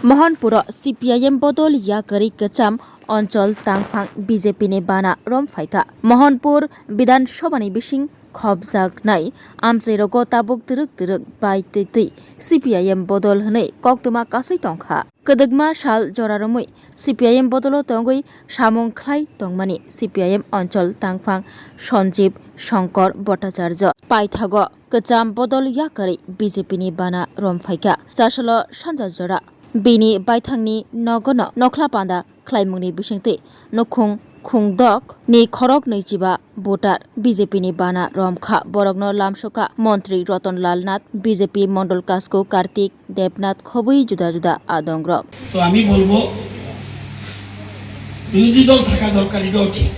Mahanpur CPIM बदल याकरी कचाम अंचल तांगफां BJP नि बाना रमफाइका महनपुर विधानसभानि बिसिं खबजागनाय आमचेरगो ताबुक तिरक बायतै CPIM बदल हनै कक्तमा कासै तंखा कदगमा साल जरारमै CPIM बदलो तंगै सामुं ख्लाय तंगमानि CPIM अंचल तांगफां सञ्जीव शंकर भट्टाचार्य पाइथागो कचाम बदल याकरी BJP नि बाना रमफाइका चासल सानजा जरा बेनि बायथांनि नगन नख्लापान्दा ख्लायमुंनि बिसिंते नखुं खुंदक नि खरक नैजिबा भोटार BJP नि बाना रमखा बरगनो लामसका मन्त्री रतनलाल नाथ BJP मण्डल कास्को कार्तिक देवनाथ खबै जुदा जुदा आदंग्रक তো আমি বলবো বিরোধী দল থাকা দরকার এটাও ঠিক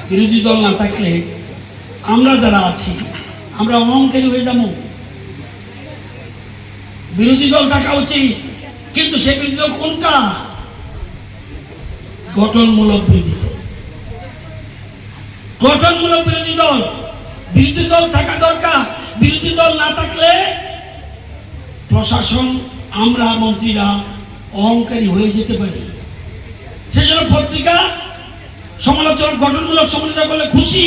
বিরোধী দল না থাকলে আমরা যারা আছি আমরা অহংকারী হয়ে যাবো বিরোধী দল থাকা উচিত কিন্তু সেই বিরোধী দল কোনটা গঠনমূলক বিরোধী দল গঠনমূলক বিরোধী দল থাকা দরকার বিরোধী দল না থাকলে প্রশাসন আমরা মন্ত্রীরা অহংকারী হয়ে যেতে পারি সেজন্য পত্রিকা সমালোচনা গঠনমূলক সমালোচনা করলে খুশি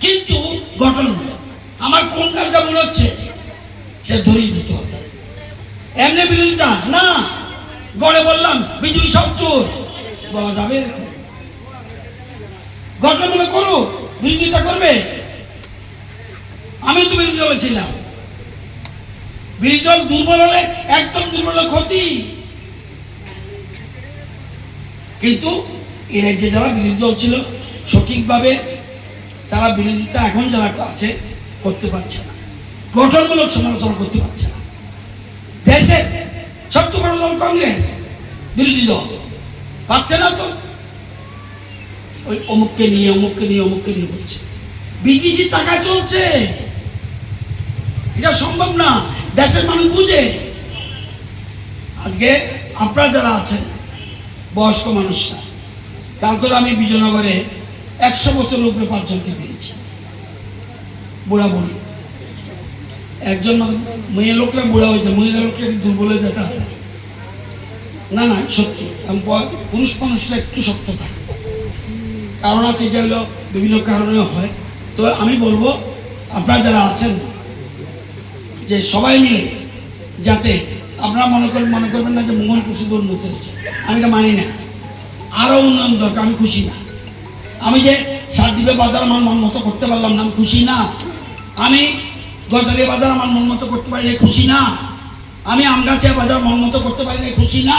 কিন্তু গঠনমূলক আমার কোন কাজটা মনে হচ্ছে সে ধরিয়ে দিতে হবে এমনি বিরোধিতা না গড়ে বললাম বিজেপি সব চোর বলা যাবে গঠনমূলক করো বিরোধিতা করবে আমি তো বিরোধী দলে ছিলাম বিরোধী দল দুর্বল হলে একদম দুর্বল ক্ষতি কিন্তু এর যে যারা বিরোধী দল ছিল সঠিকভাবে তারা বিরোধিতা এখন যারা আছে করতে পারছে না গঠনমূলক সমালোচনা করতে পারছে না দেশে সবচেয়ে বড় দল কংগ্রেস বিরোধী দল পাচ্ছে না তো ওই অমুককে নিয়ে বলছে বিদেশি টাকা চলছে এটা সম্ভব না দেশের মানুষ বুঝে আজকে আপনারা যারা আছেন বয়স্ক মানুষরা কালকে আমি বিজয়নগরে 100 বছরের উপরে 5 জনকে পেয়েছি বুড়া বুড়ি একজন মেয়ে লোকরা বুড়া হয়ে যায় মহিলা লোকরা দুর্বল হয়ে যায় তাড়াতাড়ি না সত্যি পুরুষ মানুষরা একটু শক্ত থাকে কারণ আছে এটা হলো বিভিন্ন কারণে হয় তো আমি বলবো আপনারা যারা আছেন যে সবাই মিলে যাতে আপনারা মনে করবেন না যে মোহনপুর শুধু উন্নত হয়েছে আমি এটা মানি না আরও উন্নয়ন দরকার আমি খুশি না আমি যে সারদ্বীপে বাজার আমার মন মতো করতে পারলাম না আমি খুশি না আমি গজারিয়া বাজার আমার মন মতো করতে পারি না খুশি না আমি আমগাছিয়া বাজার মন মতো করতে পারি না খুশি না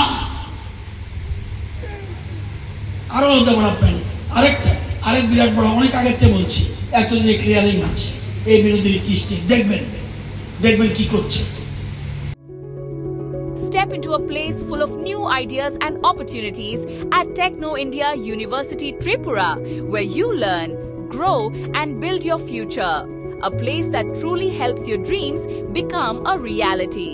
আরো ডেভেলপমেন্ট আরেক বিরাট বড় অনেক আগের থেকে বলছি এতদিনে ক্লিয়ারিং হচ্ছে এই বিরোধী টিস্টিক দেখবেন কি করছে Step into a place full of new ideas and opportunities at Techno India University Tripura, where you learn, grow and build your future. A place that truly helps your dreams become a reality.